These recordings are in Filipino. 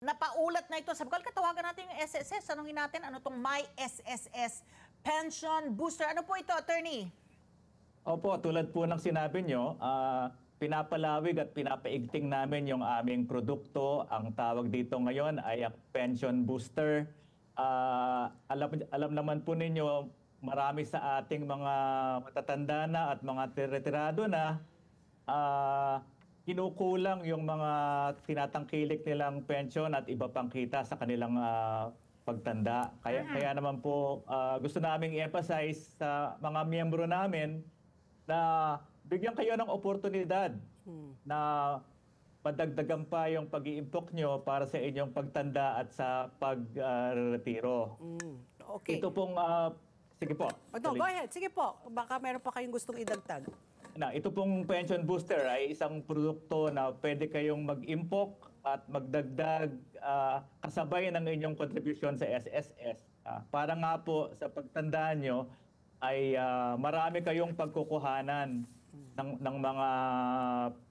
napaulat na ito sa Bukal. Katawagan natin yung SSS. Tanungin natin ano itong My SSS Pension Booster. Ano po ito, attorney? Opo, tulad po ng sinabi nyo, pinapalawig at pinapaigting namin yung aming produkto. Ang tawag dito ngayon ay Pension Booster. Alam naman po ninyo, marami sa ating mga matatanda na at mga retirado na kinukulang yung mga tinatangkilik nilang pension at iba pang kita sa kanilang pagtanda. Kaya naman po gusto naming i-emphasize sa mga miyembro namin na bigyan kayo ng oportunidad na padagdagan pa yung pag-iimpok nyo para sa inyong pagtanda at sa pag-retiro. Okay. Ito pong, sige po. No, go ahead. Sige po. Baka meron pa kayong gustong idagdag. Ito pong pension booster ay isang produkto na pwede kayong mag-impok at magdagdag kasabay ng inyong kontribusyon sa SSS. Para nga po sa pagtandaan nyo ay marami kayong pagkukuhanan ng mga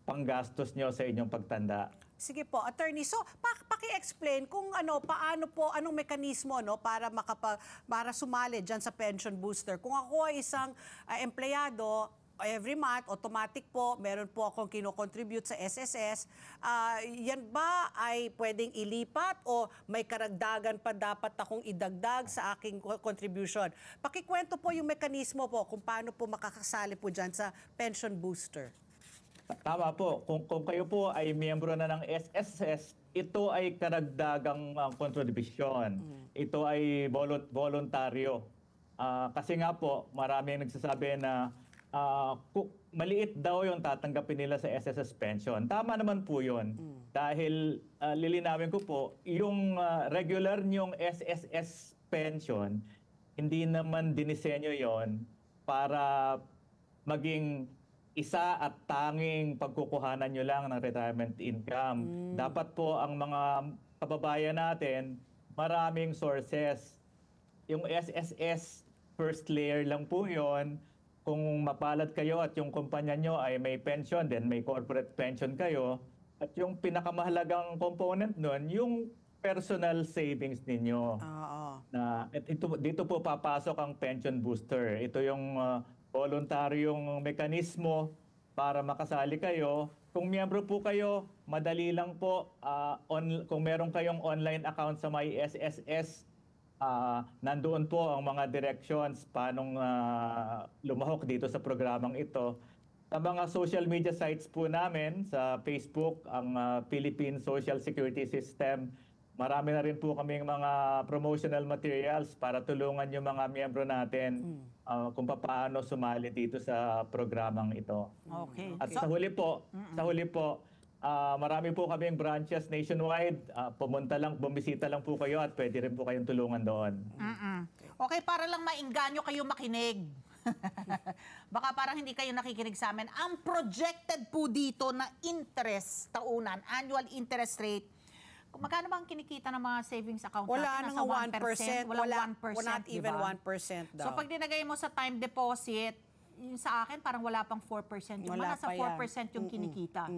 panggastos nyo sa inyong pagtanda. Sige po, attorney. So, paki-explain kung paano po, anong mekanismo para sumali dyan sa pension booster. Kung ako ay isang empleyado, every month, automatic po, meron po akong kinocontribute sa SSS. Yan ba ay pwedeng ilipat o may karagdagan pa dapat akong idagdag sa aking contribution? Pakikwento po yung mekanismo po kung paano po makakasali po dyan sa pension booster. Tama po. Kung kayo po ay miyembro na ng SSS, ito ay karagdagang kontribusyon. Ito ay voluntaryo. Kasi nga po, marami nagsasabi na maliit daw yung tatanggapin nila sa SSS pension. Tama naman po yun. Dahil lilinawin ko po, yung regular nyong SSS pension, hindi naman dinisenyo yon para maging isa at tanging pagkukuhanan nyo lang ng retirement income. Dapat po ang mga kababayan natin, maraming sources. Yung SSS, first layer lang po yon. Kung mapalad kayo at yung kumpanya nyo ay may pension, then may corporate pension kayo. At yung pinakamahalagang component nun, yung personal savings ninyo. Dito po papasok ang pension booster. Ito yung voluntaryong mekanismo para makasali kayo. Kung miyembro po kayo, madali lang po. Kung meron kayong online account sa MySSS, nandoon po ang mga directions paanong lumahok dito sa programang ito. Sa mga social media sites po namin, sa Facebook, ang Philippine Social Security System, marami na rin po kaming mga promotional materials para tulungan yung mga miyembro natin kung paano sumali dito sa programang ito. Okay. At sa huli po, marami po kaming branches nationwide. Bumisita lang po kayo at pwede rin po kayong tulungan doon. Okay, para lang maingganyo kayo makinig. Baka parang hindi kayo nakikinig sa amin. Ang projected po dito na interest taunan, annual interest rate, magkano ba ang kinikita ng mga savings account Wala natin? nang 1%. Walang 1%. Not even diba? 1% daw. So pag dinagay mo sa time deposit, yung sa akin parang wala pang 4%. Yung Wala nasa pa 4% yung kinikita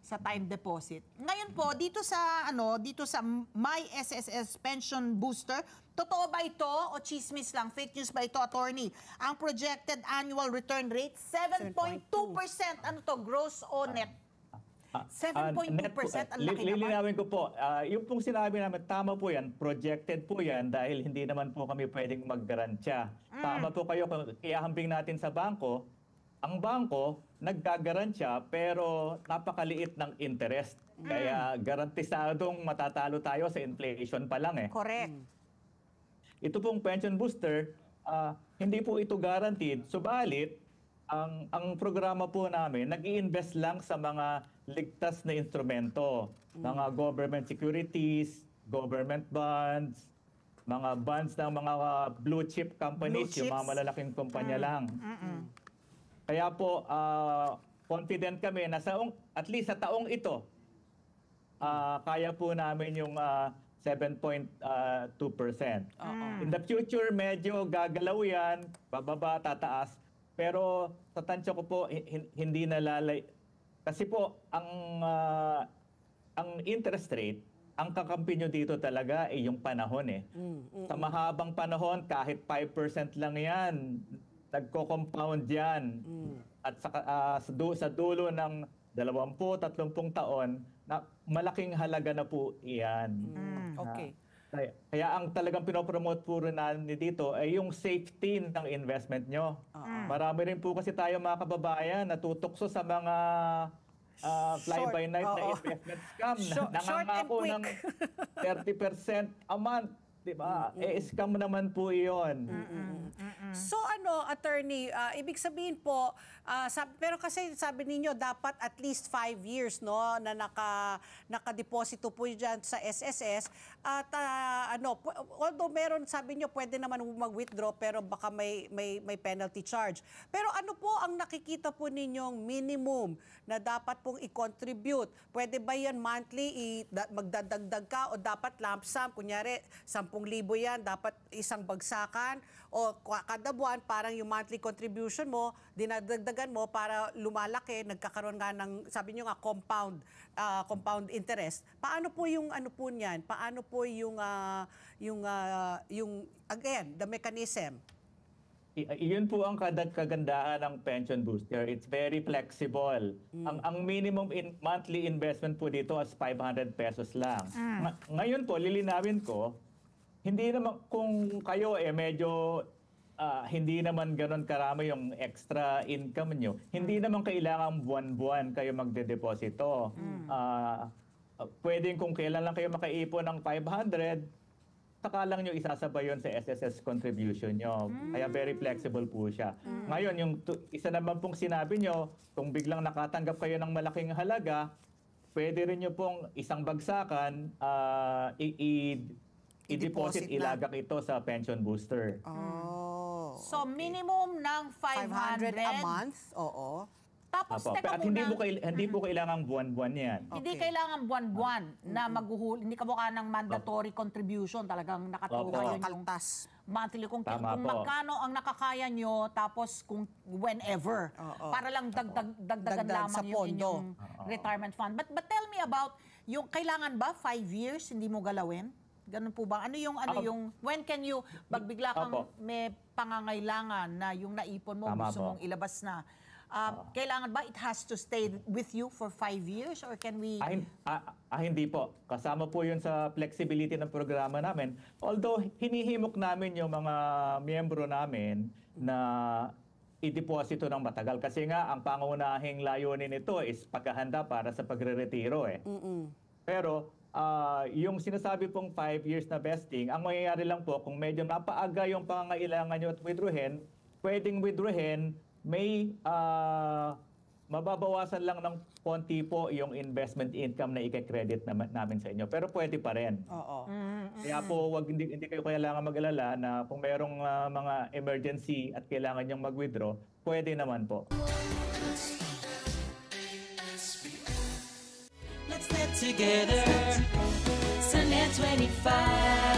sa time deposit. Ngayon po, dito sa My SSS Pension Booster, totoo ba ito o chismis lang? Fake news ba ito, attorney? Ang projected annual return rate, 7.2%. Ano to, gross o net? 7.2%, ang laki naman. Lilinawin ko po, yung pong sinabi namin, tama po yan, projected po yan dahil hindi naman po kami pwedeng maggarantya. Tama po kayo, kung iahambing natin sa bangko, ang bangko naggagarantiya pero napakaliit ng interest. Kaya garantisadong matatalo tayo sa inflation pa lang eh. Correct. Ito pong pension booster, hindi po ito guaranteed, subalit, ang programa po namin, nag-i-invest lang sa mga ligtas na instrumento. Mga government securities, government bonds, mga bonds ng mga blue chip companies, yung mga malalaking kumpanya lang. Kaya po, confident kami na at least sa taong ito, kaya po namin yung 7.2%. In the future, medyo gagalaw yan, bababa, tataas. Pero sa tansya ko po, hindi nalalay. Kasi po, ang interest rate ang kakampi nyo dito talaga ay yung panahon eh. Sa mahabang panahon, kahit 5% lang yan, nagko-compound yan. At sa dulo ng 20-30 taon, na malaking halaga na po iyan. Okay. Kaya ang talagang pinopromote po rin namin dito ay yung safety ng investment nyo. Marami rin po kasi tayo mga kababayan natutukso sa mga fly-by-night na investment scam. Short and Nangangako quick. ng 30% a month. Diba? Scam naman po iyon. So attorney, ibig sabihin po, pero kasi sabi ninyo dapat at least 5 years no na nakadeposito po diyan sa SSS at although meron sabi niyo pwede naman mag-withdraw pero baka may penalty charge. Pero ano po ang nakikita po ninyong minimum na dapat pong i-contribute? Pwede ba yan monthly magdadagdag ka o dapat lump sum kunyari 10,000 yan dapat isang bagsakan o kada buwan parang yung monthly contribution mo dinadagdagan mo para lumalaki nagkakaroon nga ng sabi niyo nga compound interest. Paano po yung ano po niyan? Paano po yung again the mechanism? Iyon po ang kagandahan ng pension booster. It's very flexible. Ang minimum monthly investment po dito is 500 pesos lang. Ngayon po, lilinawin ko, hindi naman kung kayo medyo hindi naman gano'n karami yung extra income nyo, hindi naman kailangan buwan-buwan kayo magde-deposito. Pwedeng kung kailan lang kayo makaipon ng 500, saka lang nyo isasabay yun sa SSS contribution nyo. Kaya very flexible po siya. Ngayon, yung isa naman pong sinabi nyo, kung biglang nakatanggap kayo ng malaking halaga, pwede rin nyo pong isang bagsakan, i-deposit, ilagak ito sa pension booster. So, minimum ng 500 a month? Oo. Tapos, Apo. teka At muna. hindi po kailangan buwan-buwan yan. Hindi Okay. kailangan buwan-buwan na maghuhuli. Hindi ka mukha ng mandatory contribution. Talagang nakatuwa yun yung Kaltas. monthly. Kung Tama po. magkano ang nakakaya nyo, tapos kung whenever. Oo. Para lang dagdagan Dagdag lamang sa yung pondo. inyong retirement fund. But tell me about, yung kailangan ba 5 years hindi mo galawin? Ganun po ba? Ano yung, when can you, pagbigla kang Opo. may pangangailangan na yung naipon mo, Tama gusto po. mong ilabas na, kailangan ba it has to stay with you for 5 years or can we... Hindi po. Kasama po yun sa flexibility ng programa namin. Although hinihimok namin yung mga miyembro namin na i-deposito ng matagal. Kasi nga, ang pangunahing layunin nito is paghahanda para sa pagre-retiro eh. Pero yung sinasabi pong 5 years na vesting, ang mangyayari lang po kung medyo napaaga yung pangangailangan nyo at withdrawin, pwedeng withdrawin, may mababawasan lang ng konti po yung investment income na i-credit namin sa inyo. Pero pwede pa rin. Oo. Kaya po hindi kayo kailangan mag-alala na kung merong mga emergency at kailangan nyong mag-withdraw, pwede naman po. Let's get together. Sunnet 25.